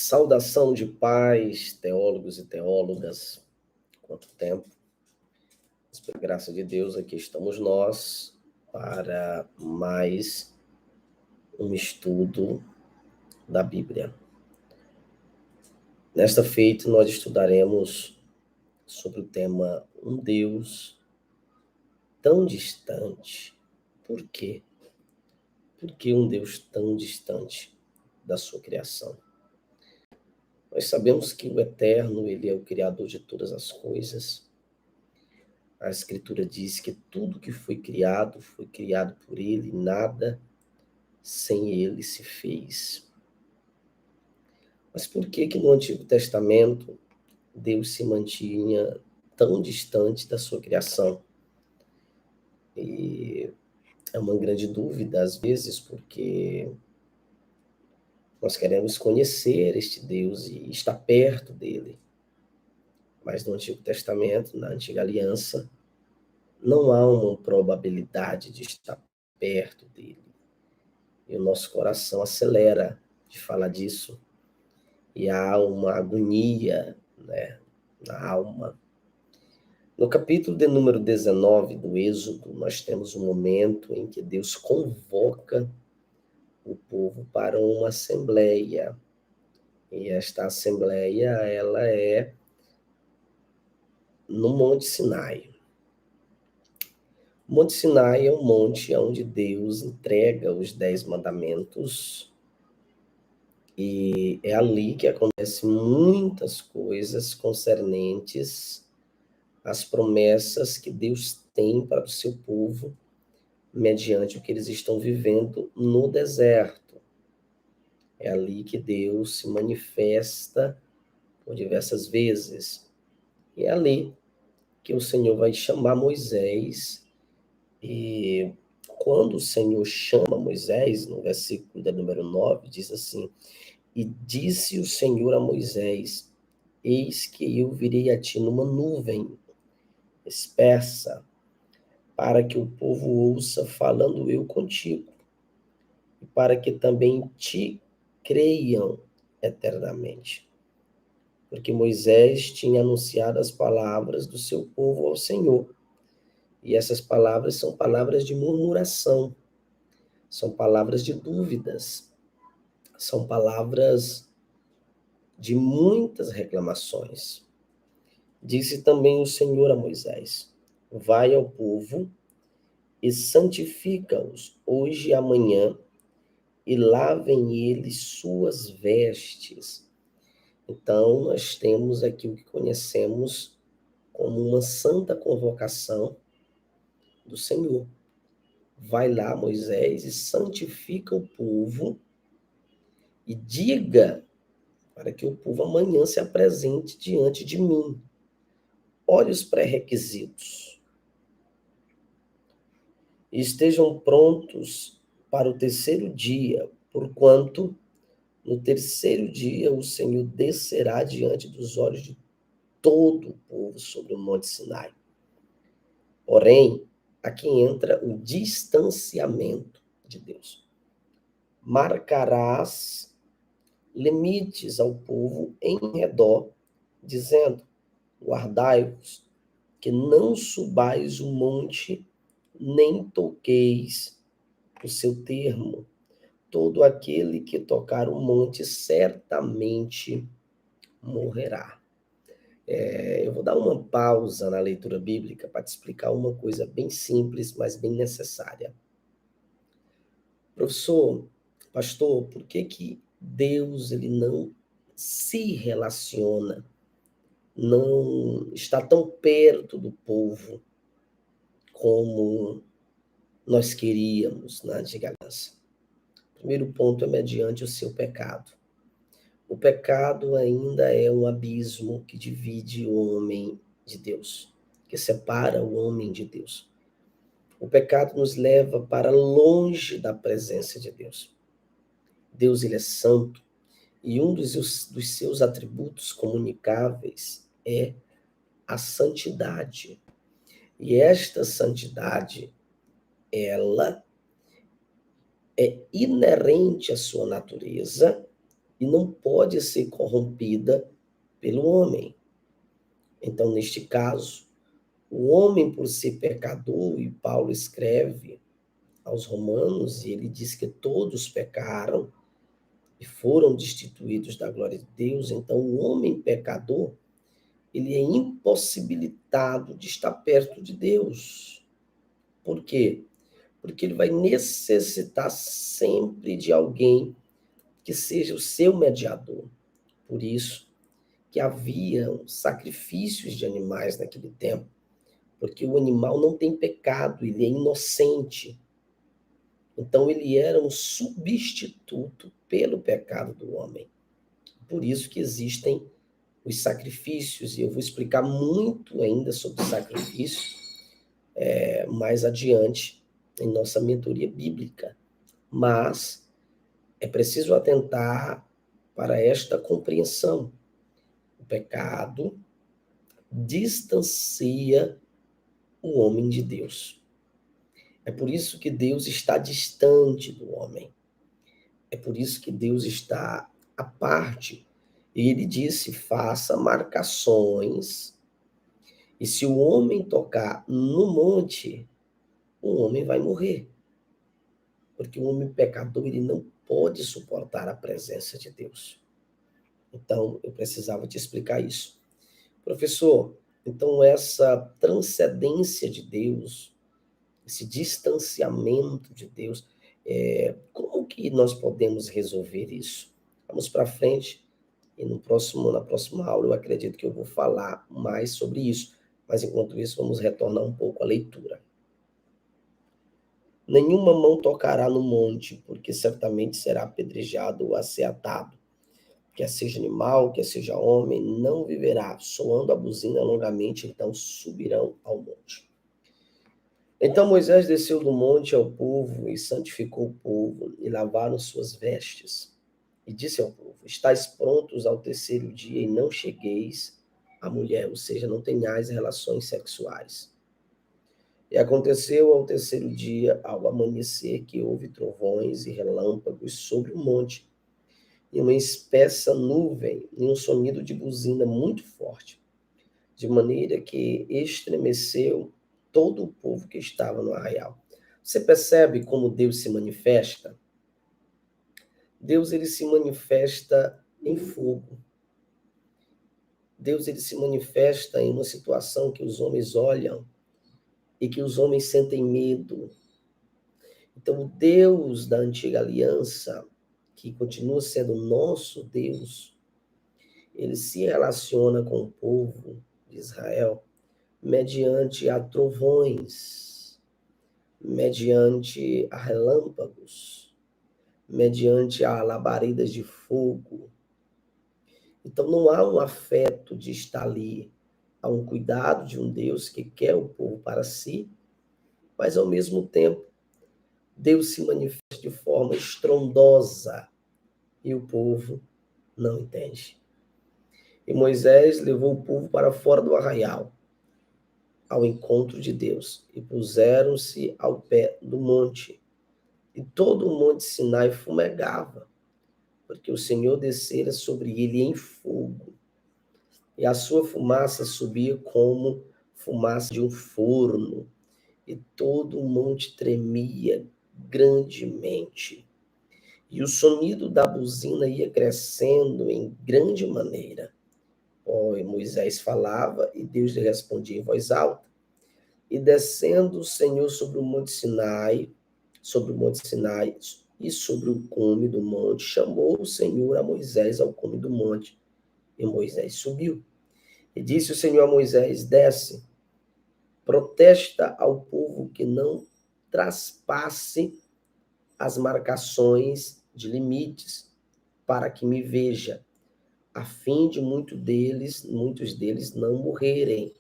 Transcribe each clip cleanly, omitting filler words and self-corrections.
Saudação de paz, teólogos e teólogas. Quanto tempo. Mas, pela graça de Deus, aqui estamos nós para mais um estudo da Bíblia. Nesta feita, nós estudaremos sobre o tema Um Deus tão distante. Por quê? Por que um Deus tão distante da sua criação? Nós sabemos que o Eterno, Ele é o Criador de todas as coisas. A Escritura diz que tudo que foi criado por Ele, nada sem Ele se fez. Mas por que no Antigo Testamento Deus se mantinha tão distante da sua criação? E é uma grande dúvida às vezes, porque nós queremos conhecer este Deus e estar perto dele. Mas no Antigo Testamento, na Antiga Aliança, não há uma probabilidade de estar perto dele. E o nosso coração acelera de falar disso. E há uma agonia, na alma. No capítulo de número 19 do Êxodo, nós temos um momento em que Deus convoca o povo para uma assembleia. E esta assembleia, ela é no Monte Sinai. O Monte Sinai é um monte onde Deus entrega os 10 mandamentos, e é ali que acontecem muitas coisas concernentes às promessas que Deus tem para o seu povo, mediante o que eles estão vivendo no deserto. É ali que Deus se manifesta por diversas vezes. E é ali que o Senhor vai chamar Moisés. E quando o Senhor chama Moisés, no versículo de número 9, diz assim: E disse o Senhor a Moisés: Eis que eu virei a ti numa nuvem espessa, para que o povo ouça falando eu contigo, e para que também te creiam eternamente. Porque Moisés tinha anunciado as palavras do seu povo ao Senhor. E essas palavras são palavras de murmuração, são palavras de dúvidas, são palavras de muitas reclamações. Disse também o Senhor a Moisés: Vai ao povo e santifica-os hoje e amanhã, e lavem eles suas vestes. Então, nós temos aqui o que conhecemos como uma santa convocação do Senhor. Vai lá, Moisés, e santifica o povo e diga para que o povo amanhã se apresente diante de mim. Olhe os pré-requisitos. E estejam prontos para o terceiro dia, porquanto no terceiro dia o Senhor descerá diante dos olhos de todo o povo sobre o Monte Sinai. Porém, aqui entra o distanciamento de Deus. Marcarás limites ao povo em redor, dizendo: Guardai-vos, que não subais o monte, nem toqueis o seu termo. Todo aquele que tocar o monte certamente morrerá. Eu vou dar uma pausa na leitura bíblica para te explicar uma coisa bem simples, mas bem necessária. Professor, pastor, por que Deus ele não se relaciona, não está tão perto do povo como nós queríamos na antiga aliança? O primeiro ponto é mediante o seu pecado. O pecado ainda é um abismo que divide o homem de Deus, que separa o homem de Deus. O pecado nos leva para longe da presença de Deus. Deus, ele é santo, e um dos seus atributos comunicáveis é a santidade. E esta santidade, ela é inerente à sua natureza, e não pode ser corrompida pelo homem. Então, neste caso, o homem, por ser pecador, e Paulo escreve aos Romanos, e ele diz que todos pecaram e foram destituídos da glória de Deus. Então, o homem pecador, ele é impossibilitado de estar perto de Deus. Por quê? Porque ele vai necessitar sempre de alguém que seja o seu mediador. Por isso que havia sacrifícios de animais naquele tempo, porque o animal não tem pecado, ele é inocente. Então ele era um substituto pelo pecado do homem. Por isso que existem os sacrifícios, e eu vou explicar muito ainda sobre sacrifício mais adiante em nossa mentoria bíblica. Mas é preciso atentar para esta compreensão. O pecado distancia o homem de Deus. É por isso que Deus está distante do homem. É por isso que Deus está à parte. E ele disse: faça marcações, e se o homem tocar no monte, o homem vai morrer. Porque o homem pecador, ele não pode suportar a presença de Deus. Então, eu precisava te explicar isso. Professor, então essa transcendência de Deus, esse distanciamento de Deus, como que nós podemos resolver isso? Vamos para frente e na próxima aula eu acredito que eu vou falar mais sobre isso. Mas enquanto isso, vamos retornar um pouco à leitura. Nenhuma mão tocará no monte, porque certamente será apedrejado ou a ser atado. Quer seja animal, quer seja homem, não viverá. Soando a buzina longamente, então subirão ao monte. Então Moisés desceu do monte ao povo e santificou o povo, e lavaram suas vestes. E disse ao povo: estáis prontos ao terceiro dia e não chegueis à mulher, ou seja, não tenhais relações sexuais. E aconteceu ao terceiro dia, ao amanhecer, que houve trovões e relâmpagos sobre o monte, e uma espessa nuvem, e um sonido de buzina muito forte, de maneira que estremeceu todo o povo que estava no arraial. Você percebe como Deus se manifesta? Deus, ele se manifesta em fogo. Deus, ele se manifesta em uma situação que os homens olham e que os homens sentem medo. Então, o Deus da antiga aliança, que continua sendo nosso Deus, ele se relaciona com o povo de Israel mediante a trovões, mediante a relâmpagos, mediante a labaredas de fogo. Então não há um afeto de estar ali, há um cuidado de um Deus que quer o povo para si, mas ao mesmo tempo Deus se manifesta de forma estrondosa e o povo não entende. E Moisés levou o povo para fora do arraial, ao encontro de Deus, e puseram-se ao pé do monte. E todo o monte Sinai fumegava, porque o Senhor descera sobre ele em fogo, e a sua fumaça subia como fumaça de um forno, e todo o monte tremia grandemente. E o sonido da buzina ia crescendo em grande maneira. E Moisés falava, e Deus lhe respondia em voz alta. E descendo o Senhor sobre o monte Sinai e sobre o cume do monte, chamou o Senhor a Moisés ao cume do monte. E Moisés subiu. E disse o Senhor a Moisés: desce, protesta ao povo que não traspasse as marcações de limites, para que me veja, a fim de muitos deles não morrerem.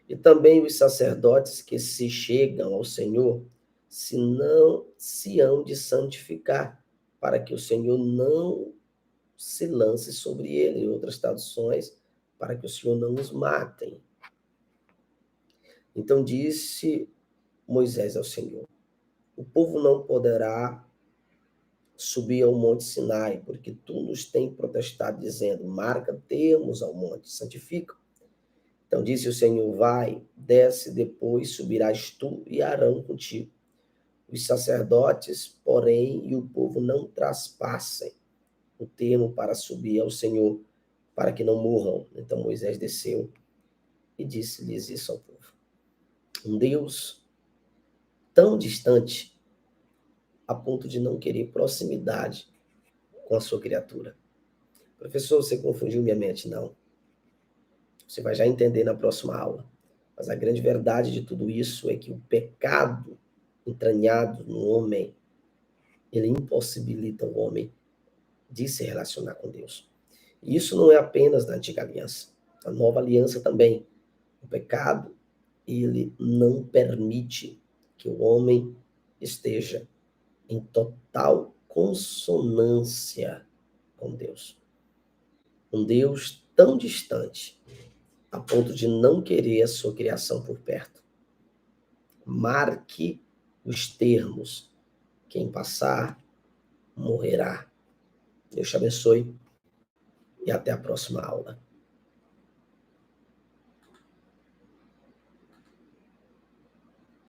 E também os sacerdotes que se chegam ao Senhor, se hão de santificar, para que o Senhor não se lance sobre ele. Em outras traduções, para que o Senhor não os matem. Então disse Moisés ao Senhor: o povo não poderá subir ao monte Sinai, porque tu nos tem protestado, dizendo, marca termos ao monte, santifica. Então disse o Senhor, vai, desce, depois subirás tu e Arão contigo. Os sacerdotes, porém, e o povo não traspassem o termo para subir ao Senhor, para que não morram. Então Moisés desceu e disse-lhes isso ao povo. Um Deus tão distante a ponto de não querer proximidade com a sua criatura. Professor, você confundiu minha mente? Não. Você vai já entender na próxima aula. Mas a grande verdade de tudo isso é que o pecado entranhado no homem, ele impossibilita o homem de se relacionar com Deus. E isso não é apenas na antiga aliança. A nova aliança também. O pecado, ele não permite que o homem esteja em total consonância com Deus. Um Deus tão distante, a ponto de não querer a sua criação por perto. Marque os termos. Quem passar, morrerá. Deus te abençoe e até a próxima aula.